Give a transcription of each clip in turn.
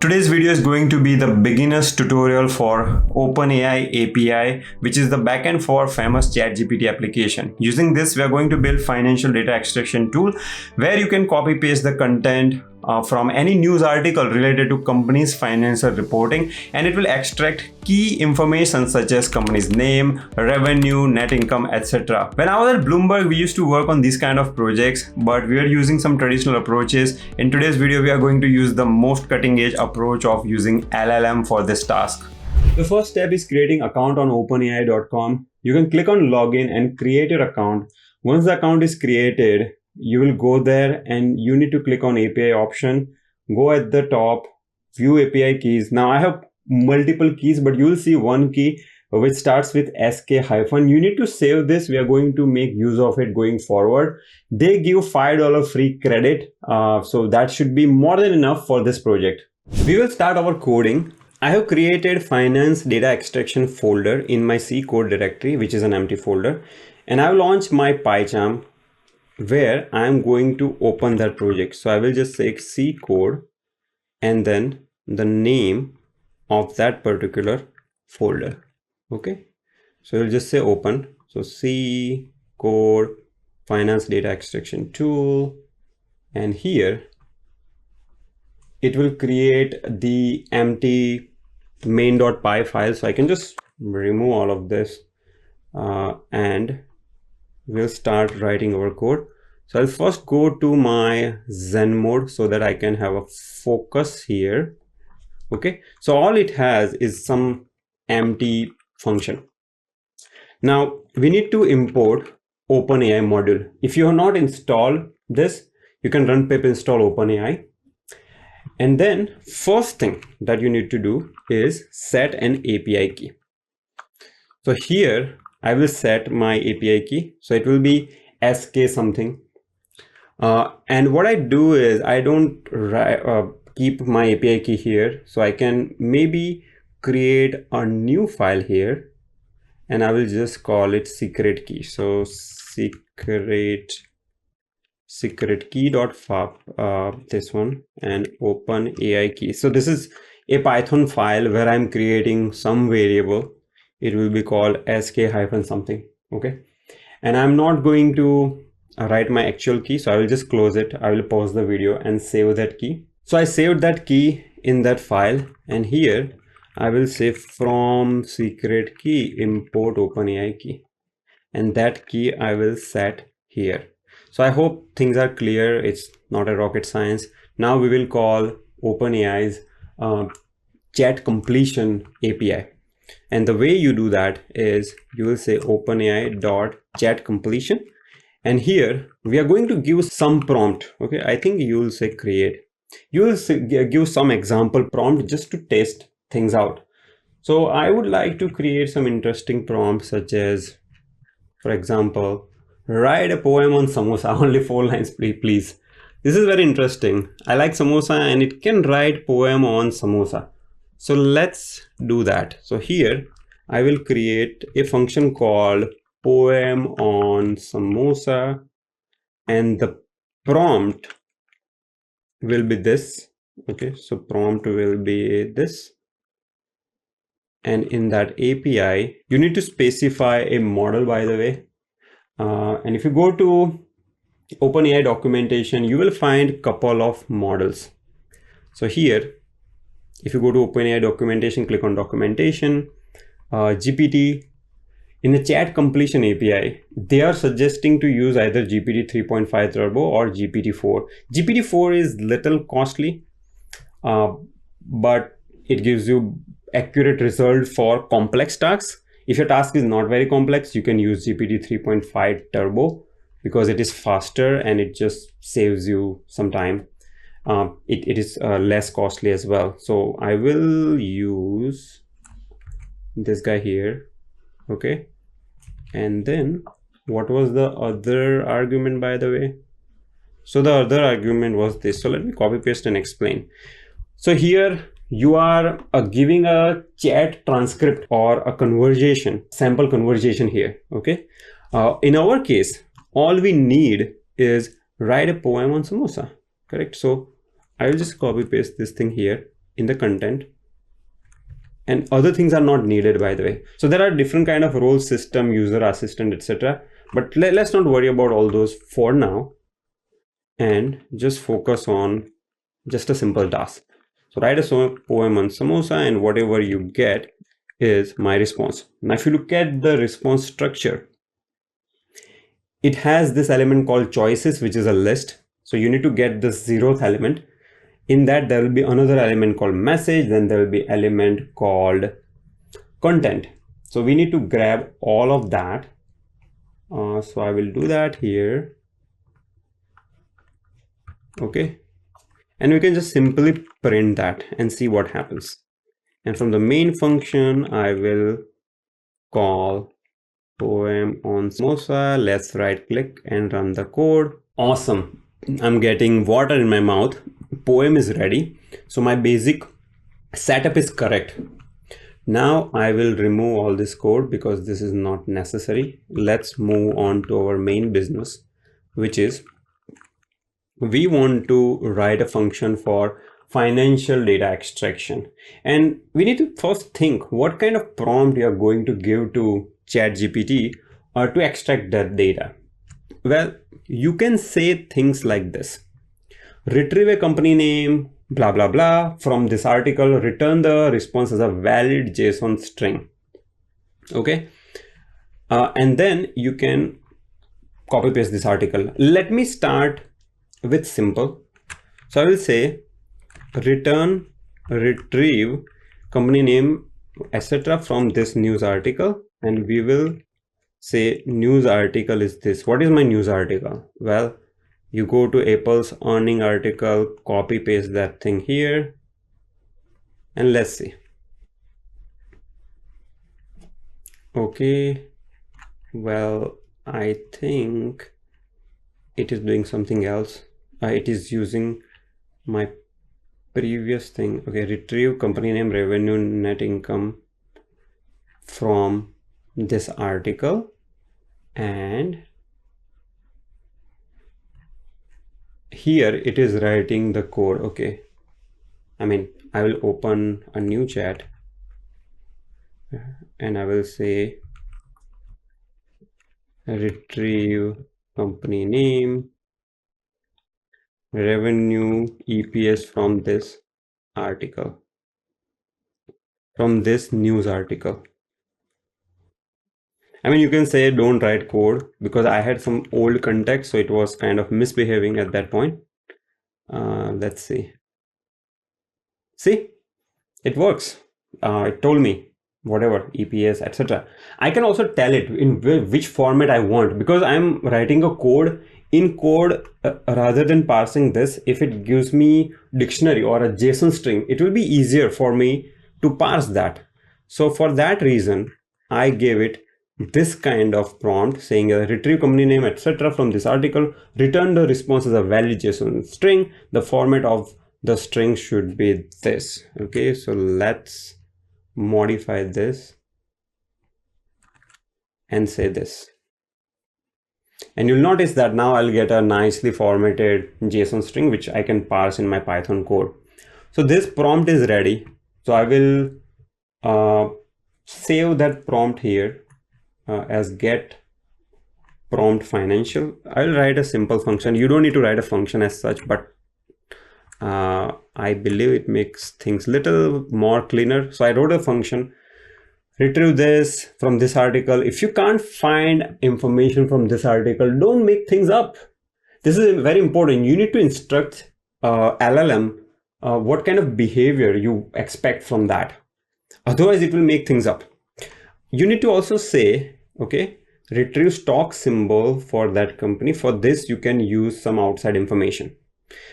Today's video is going to be the beginner's tutorial for OpenAI API, which is the backend for famous ChatGPT application. Using this, we are going to build financial data extraction tool where you can copy paste the content from any news article related to company's financial reporting, and it will extract key information such as company's name, revenue, net income, etc. When I was at Bloomberg, we used to work on these kind of projects, but we are using some traditional approaches. In today's video, we are going to use the most cutting edge approach of using LLM for this task. The first step is creating account on openai.com. You can click on login and create your account. Once the account is created, you will go there and you need to click on API option. Go at the top, view API keys. Now I have multiple keys, but you will see one key which starts with SK-. You need to save this. We are going to make use of it going forward. They give $5 free credit. So that should be more than enough for this project. We will start our coding. I have created finance data extraction folder in my C code directory, which is an empty folder. And I will launch my PyCharm where I am going to open that project. So I will just say C code and then the name of that particular folder. Okay, so you'll just say open. So C code finance data extraction tool, and here it will create the empty main.py file. So I can just remove all of this and we'll start writing our code. So I'll first go to my Zen mode so that I can have a focus here. Okay, so all it has is some empty function. Now we need to import OpenAI module. If you have not installed this, you can run pip install OpenAI. And then first thing that you need to do is set an API key. So here I will set my API key. So it will be SK something. And what I do is I don't keep my API key here. So I can maybe create a new file here and I will just call it secret key. So secret key.fab, this one, and OpenAI key. So this is a Python file where I'm creating some variable. It will be called sk-something. Okay, and I'm not going to write my actual key, so I will just close it. I will pause the video and save that key. So I saved that key in that file, and here I will say from secret key import OpenAI key, and that key I will set here. So I hope things are clear. It's not a rocket science. Now we will call OpenAI's ChatCompletion API. And the way you do that is you will say OpenAI.ChatCompletion. And here we are going to give some prompt. Okay, I think you will say create. You will say, give some example prompt just to test things out. So I would like to create some interesting prompts such as, for example, write a poem on samosa. Only 4 lines, please. This is very interesting. I like samosa and it can write poem on samosa. So let's do that. So here I will create a function called poem on samosa, and the prompt will be this. Okay, so prompt will be this. And in that API, you need to specify a model, by the way. And if you go to OpenAI documentation, you will find a couple of models. So here, if you go to OpenAI documentation, click on documentation, GPT. In the ChatCompletion API, they are suggesting to use either GPT 3.5 Turbo or GPT-4. GPT-4 is little costly, but it gives you accurate result for complex tasks. If your task is not very complex, you can use GPT 3.5 Turbo because it is faster and it just saves you some time. It is less costly as well. So I will use this guy here. Okay, and then what was the other argument, by the way? So the other argument was this. So let me copy paste and explain. So here you are giving a chat transcript or a conversation, sample conversation here. Okay, in our case, all we need is write a poem on samosa. Correct. So I will just copy paste this thing here in the content, and other things are not needed, by the way. So there are different kind of roles, system, user, assistant, etc. But let's not worry about all those for now, and just focus on just a simple task. So write a poem on samosa, and whatever you get is my response. Now if you look at the response structure, it has this element called choices, which is a list. So you need to get the 0th element. In that there will be another element called message, then there will be element called content. So we need to grab all of that. So I will do that here. Okay, and we can just simply print that and see what happens. And from the main function, I will call poem on samosa. Let's right click and run the code. Awesome. I'm getting water in my mouth. Poem is ready. So my basic setup is correct. Now I will remove all this code because this is not necessary. Let's move on to our main business, which is we want to write a function for financial data extraction. And we need to first think what kind of prompt you are going to give to ChatGPT to extract that data. Well, you can say things like this: retrieve a company name, blah, blah, blah, from this article, return the response as a valid JSON string. Okay. And then you can copy paste this article. Let me start with simple. So I will say return, retrieve company name, etc. from this news article, and we will say news article is this. What is my news article? Well, you go to Apple's earning article, copy paste that thing here, and let's see. Okay, well, I think it is doing something else. It is using my previous thing. Okay, retrieve company name, revenue, net income from this article, and here it is writing the code. Okay, I mean, I will open a new chat and I will say retrieve company name, revenue, EPS from this article, from this news article. I mean, you can say don't write code because I had some old context, so it was kind of misbehaving at that point. Let's see. See, it works. It told me whatever EPS, etc. I can also tell it in which format I want, because I'm writing a code in code rather than parsing this. If it gives me dictionary or a JSON string, it will be easier for me to parse that. So for that reason, I gave it this kind of prompt saying retrieve company name, etc. from this article, return the response as a valid JSON string. The format of the string should be this. Okay, so let's modify this and say this, and you'll notice that now I'll get a nicely formatted JSON string which I can parse in my Python code. So this prompt is ready. So I will save that prompt here as get prompt financial. I'll write a simple function. You don't need to write a function as such, but I believe it makes things little more cleaner. So I wrote a function, retrieve this from this article. If you can't find information from this article, don't make things up. This is very important. You need to instruct LLM what kind of behavior you expect from that. Otherwise it will make things up. You need to also say, okay, retrieve stock symbol for that company. For this you can use some outside information.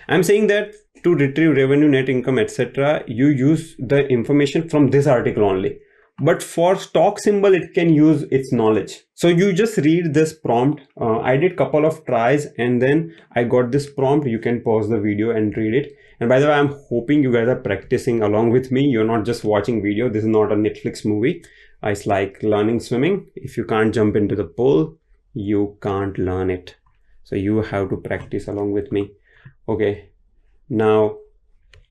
I'm saying that to retrieve revenue, net income, etc., you use the information from this article only. But for stock symbol, it can use its knowledge. So you just read this prompt. I did a couple of tries and then I got this prompt. You can pause the video and read it. And by the way, I'm hoping you guys are practicing along with me. You're not just watching video. This is not a Netflix movie. It's like learning swimming. If you can't jump into the pool, you can't learn it. So you have to practice along with me. Okay, now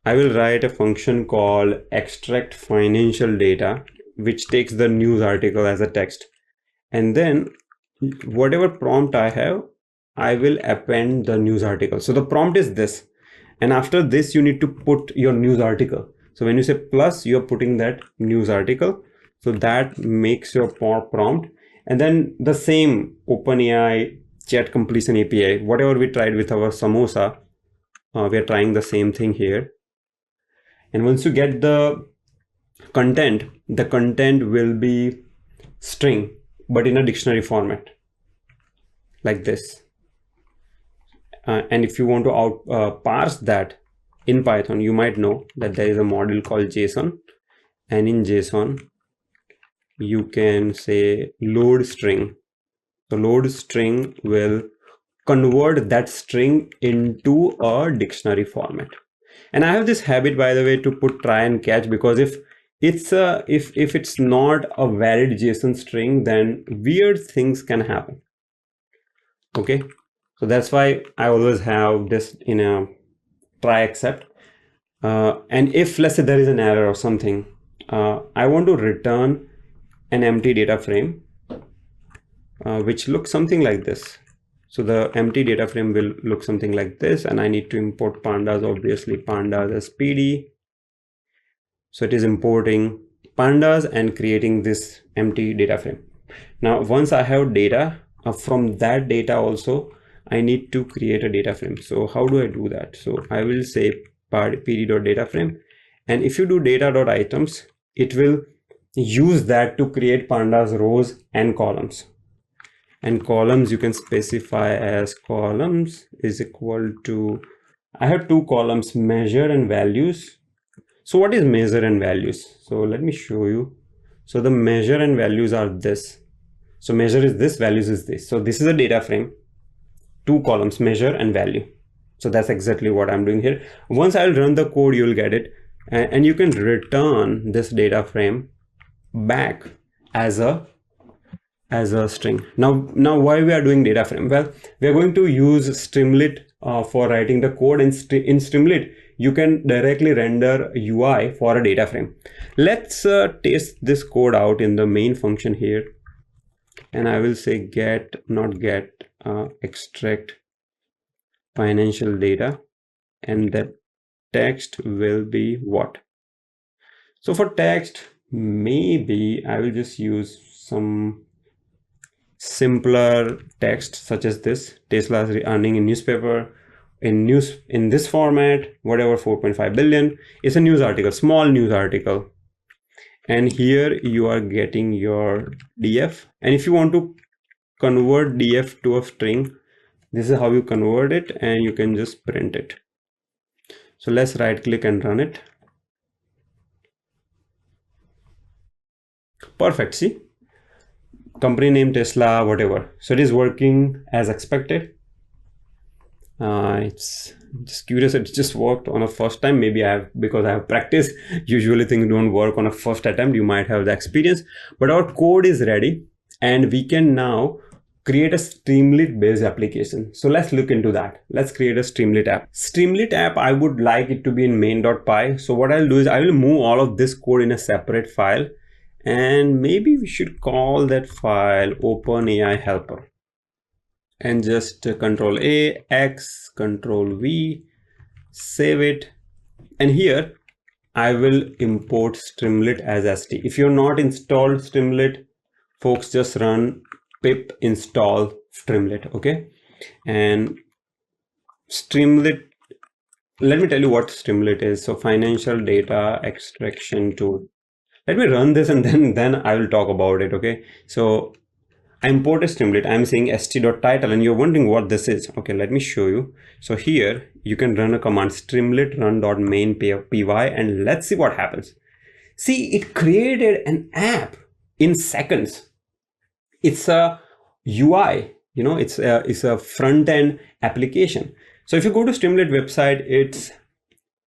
I will write a function called extract financial data, which takes the news article as a text. And then whatever prompt I have, I will append the news article. So the prompt is this. And after this, you need to put your news article. So when you say plus, you're putting that news article. So that makes your prompt. And then the same OpenAI ChatCompletion API, whatever we tried with our samosa, we are trying the same thing here. And once you get the content will be string, but in a dictionary format like this. And if you want to parse that in Python, you might know that there is a module called JSON, and in JSON you can say load string. So load string will convert that string into a dictionary format. And I have this habit, by the way, to put try and catch, because if it's if it's not a valid JSON string, then weird things can happen. Okay, so that's why I always have this in a try except. And if let's say there is an error or something, I want to return an empty data frame, which looks something like this. So the empty data frame will look something like this, and I need to import pandas, obviously pandas as PD. So it is importing pandas and creating this empty data frame. Now, once I have data, from that data also, I need to create a data frame. So how do I do that? So I will say pd.dataframe, and if you do data.items, it will use that to create pandas rows and columns. And columns you can specify as columns is equal to, I have two columns, measure and values. So what is measure and values? So let me show you. So the measure and values are this. So measure is this, values is this. So this is a data frame, two columns, measure and value. So that's exactly what I'm doing here. Once I'll run the code, you'll get it. And you can return this data frame back as a string. Now why we are doing data frame? Well, we are going to use Streamlit for writing the code, and in Streamlit you can directly render UI for a data frame. Let's test this code out in the main function here, and I will say get, not get, extract financial data, and that text will be what? So for text, maybe I will just use some simpler text such as this: Tesla's earning in newspaper, in this format, whatever, 4.5 billion. It's a news article, small news article, and here you are getting your df. And if you want to convert df to a string, this is how you convert it, and you can just print it. So let's right click and run it. Perfect. See, company name Tesla, whatever. So it is working as expected. It's just curious, it just worked on a first time. Maybe because I have practiced. Usually things don't work on a first attempt. You might have the experience, but our code is ready, and we can now create a Streamlit based application. So let's look into that. Let's create a Streamlit app. Streamlit app, I would like it to be in main.py. So what I'll do is I will move all of this code in a separate file, and maybe we should call that file OpenAI helper, and just Control A, X, Control V, save it. And here I will import Streamlit as st. If you're not installed Streamlit, folks, just run pip install Streamlit. Okay, and Streamlit, let me tell you what Streamlit is. So financial data extraction tool. Let me run this, and then I will talk about it. Okay, so I imported Streamlit. I'm saying st.title, and you're wondering what this is. Okay, let me show you. So here you can run a command Streamlit run.main.py, and let's see what happens. See, it created an app in seconds. It's a UI, you know, it's a front-end application. So if you go to Streamlit website,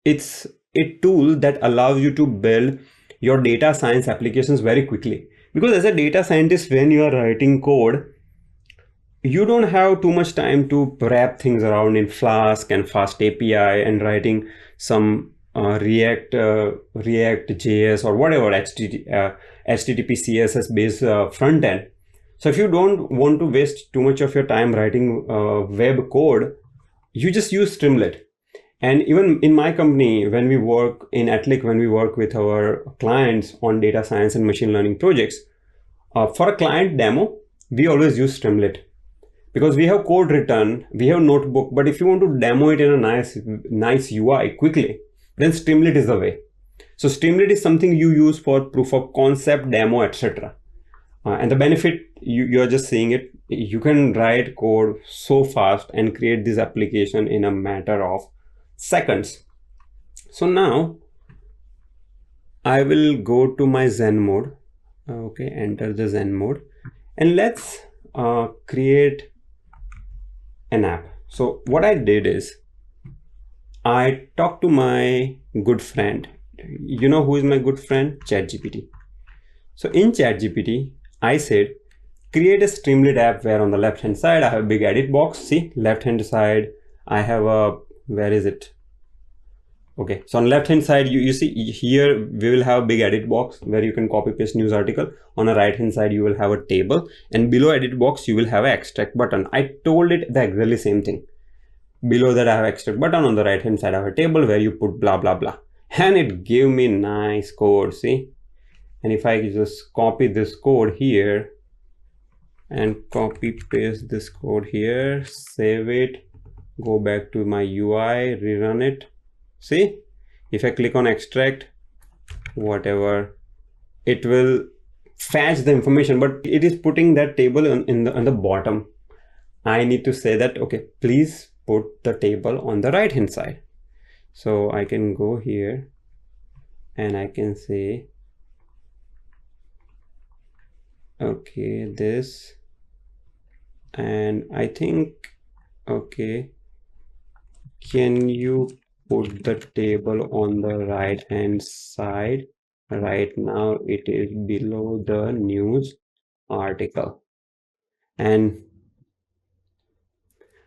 it's a tool that allows you to build your data science applications very quickly. Because as a data scientist, when you are writing code, you don't have too much time to wrap things around in Flask and Fast API and writing some React JS or whatever HTTP CSS based front end. So if you don't want to waste too much of your time writing web code, you just use Streamlit. And even in my company, when we work in Atlic, when we work with our clients on data science and machine learning projects, for a client demo, we always use Streamlit because we have code written, we have notebook, but if you want to demo it in a nice UI quickly, then Streamlit is the way. So Streamlit is something you use for proof of concept, demo, etc. And the benefit, you're just seeing it, you can write code so fast and create this application in a matter of seconds. So now I will go to my Zen mode. Okay, enter the Zen mode, and let's create an app. So what I did is I talked to my good friend. You know who is my good friend? ChatGPT. So in ChatGPT, I said, create a Streamlit app where on the left hand side, I have a big edit box. See, left hand side, I have a, where is it? Okay, so on left hand side, you see here, we will have a big edit box where you can copy paste news article. On the right hand side, you will have a table, and below edit box, you will have an extract button. I told it the exactly same thing. Below that, I have extract button. On the right hand side, I have a table where you put blah, blah, blah. And it gave me nice code, see? And if I just copy this code here and copy paste this code here, save it, go back to my UI, rerun it. See, if I click on extract, whatever, it will fetch the information, but it is putting that table on the bottom. I need to say that, okay, please put the table on the right hand side. So I can go here and I can say, okay, this, and I think, okay, can you put the table on the right hand side? Right now it is below the news article. And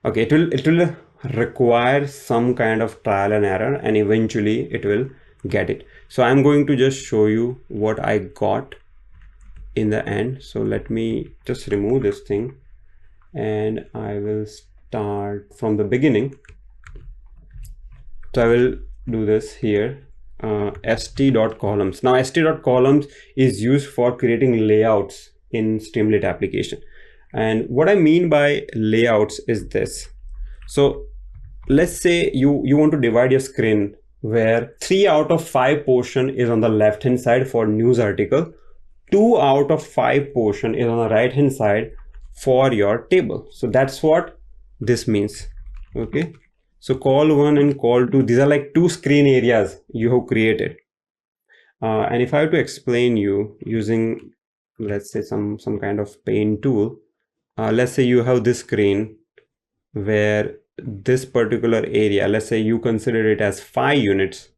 okay, it will require some kind of trial and error, and eventually it will get it. So I'm going to just show you what I got in the end. So let me just remove this thing and I will start from the beginning. So I will do this here, st.columns. Now st.columns is used for creating layouts in Streamlit application. And what I mean by layouts is this. So let's say you want to divide your screen where 3 out of 5 portion is on the left hand side for news article, 2 out of 5 portion is on the right hand side for your table. So that's what this means. Okay, so call 1 and call 2, these are like 2 screen areas you have created. And if I have to explain you using, let's say some kind of paint tool, let's say you have this screen where this particular area, let's say you consider it as 5 units.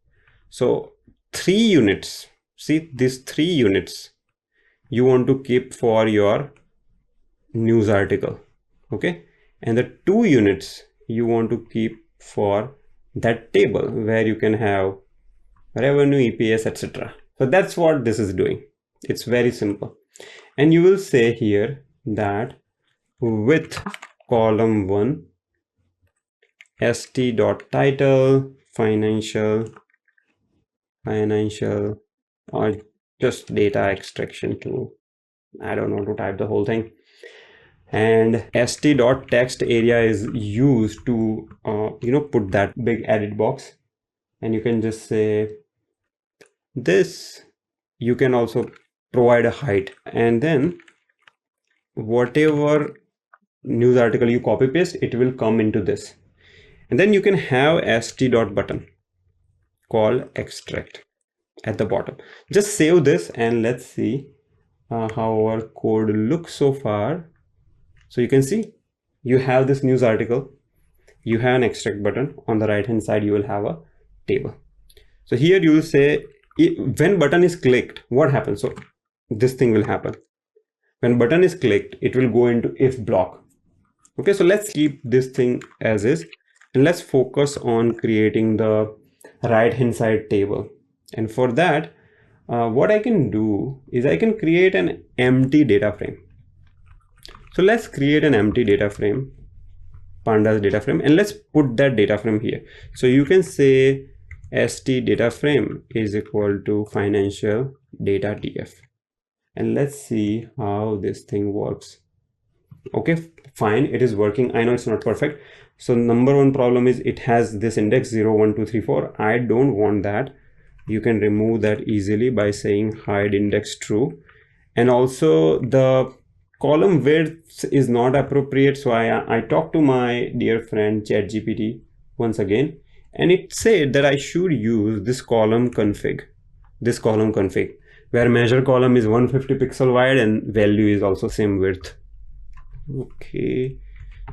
So 3 units, see these 3 units you want to keep for your news article, okay? And the 2 units you want to keep for that table where you can have revenue, EPS, etc. So that's what this is doing. It's very simple. And you will say here that with column 1 st.title financial or just data extraction tool. I don't know to type the whole thing. And st.text area is used to put that big edit box, and you can just say this. You can also provide a height, and then whatever news article you copy paste, it will come into this. And then you can have st.button called extract at the bottom. Just save this and let's see how our code looks so far. So you can see you have this news article, you have an extract button. On the right hand side you will have a table. So here you will say when button is clicked, what happens? So this thing will happen. When button is clicked, it will go into if block. Okay, so let's keep this thing as is and let's focus on creating the right hand side table. And for that, what I can do is I can create an empty data frame. So let's create an empty data frame, pandas data frame, and let's put that data frame here. So you can say st data frame is equal to financial data df, and let's see how this thing works. Okay, fine, it is working. I know it's not perfect. So number one problem is it has this index 0, 1, 2, 3, 4. I don't want that. You can remove that easily by saying hide index true. And also the column width is not appropriate. So I talked to my dear friend ChatGPT once again, and it said that I should use this column config, where measure column is 150 pixel wide and value is also same width. Okay,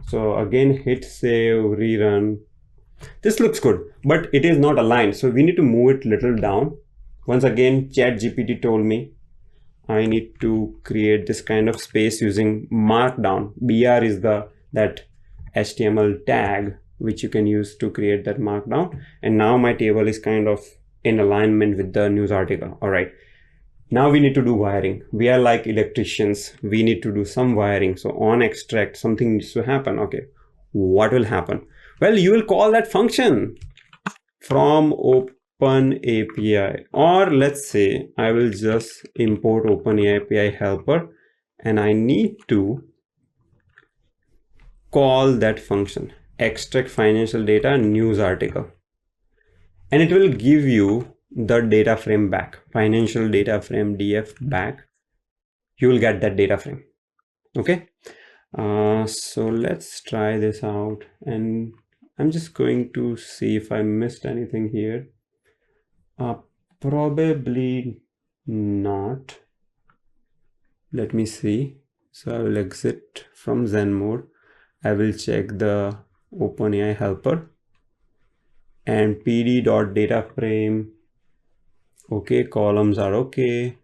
so again hit save, rerun. This looks good, but it is not aligned, so we need to move it little down. Once again, ChatGPT told me I need to create this kind of space using markdown. BR is that HTML tag which you can use to create that markdown, and now my table is kind of in alignment with the news article. All right, now we need to do wiring. We are like electricians, we need to do some wiring. So on extract, something needs to happen. Okay, what will happen? Well, you will call that function from OpenAI API, or let's say I will just import OpenAI API helper, and I need to call that function extract financial data news article, and it will give you the data frame back, financial data frame df back. You will get that data frame. Okay, so let's try this out, and I'm just going to see if I missed anything here. Probably not. Let me see. So I will exit from Zen mode. I will check the OpenAI helper and pd.dataframe. Okay, columns are okay,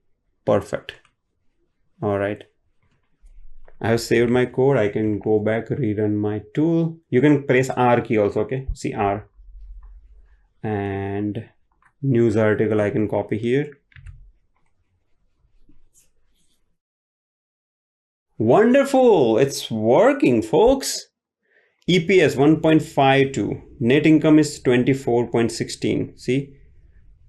perfect. All right, I have saved my code. I can go back, rerun my tool. You can press R key also. Okay, see R, and news article I can copy here. Wonderful, it's working, folks. EPS 1.52, net income is 24.16. See,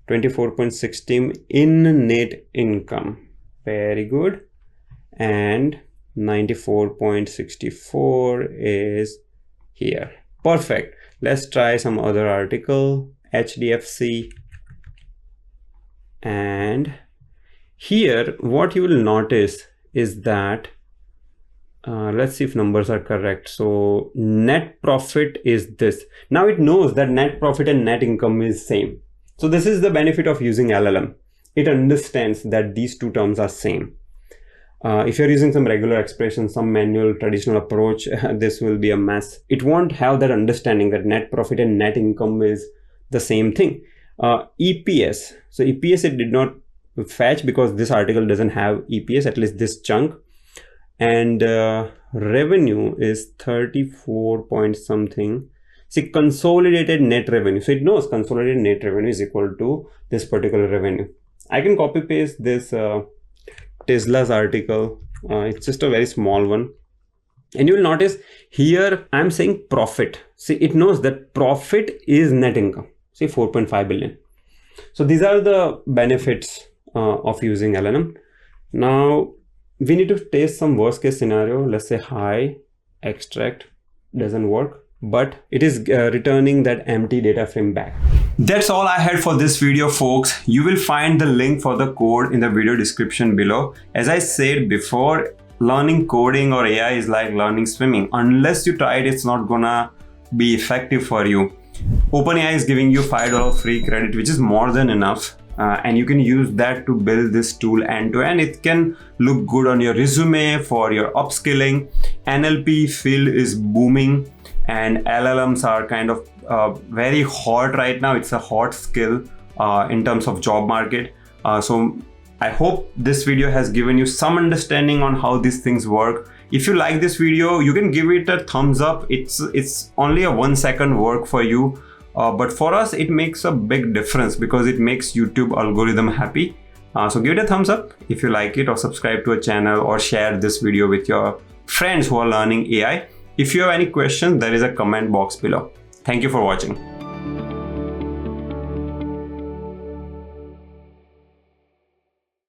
24.16 in net income. Very good. And 94.64 is here. Perfect. Let's try some other article, HDFC. And here what you will notice is that let's see if numbers are correct. So net profit is this. Now it knows that net profit and net income is same. So this is the benefit of using LLM. It understands that these two terms are same. If you're using some regular expression, some manual traditional approach, this will be a mess. It won't have that understanding that net profit and net income is the same thing. EPS. So EPS it did not fetch because this article doesn't have EPS, at least this chunk. And revenue is 34 point something. See, consolidated net revenue. So it knows consolidated net revenue is equal to this particular revenue. I can copy paste this Tesla's article. It's just a very small one. And you will notice here I'm saying profit. See, it knows that profit is net income. See, 4.5 billion. So these are the benefits of using LLM. Now, we need to test some worst case scenario. Let's say high extract doesn't work, but it is returning that empty data frame back. That's all I had for this video, folks. You will find the link for the code in the video description below. As I said before, learning coding or AI is like learning swimming. Unless you try it, it's not gonna be effective for you. OpenAI is giving you $5 free credit, which is more than enough. And you can use that to build this tool end to end. It can look good on your resume for your upskilling. NLP field is booming and LLMs are kind of very hot right now. It's a hot skill in terms of job market. So I hope this video has given you some understanding on how these things work. If you like this video, you can give it a thumbs up. It's only a 1 second work for you. But for us, it makes a big difference because it makes YouTube algorithm happy. So give it a thumbs up if you like it, or subscribe to a channel, or share this video with your friends who are learning AI. If you have any questions, there is a comment box below. Thank you for watching.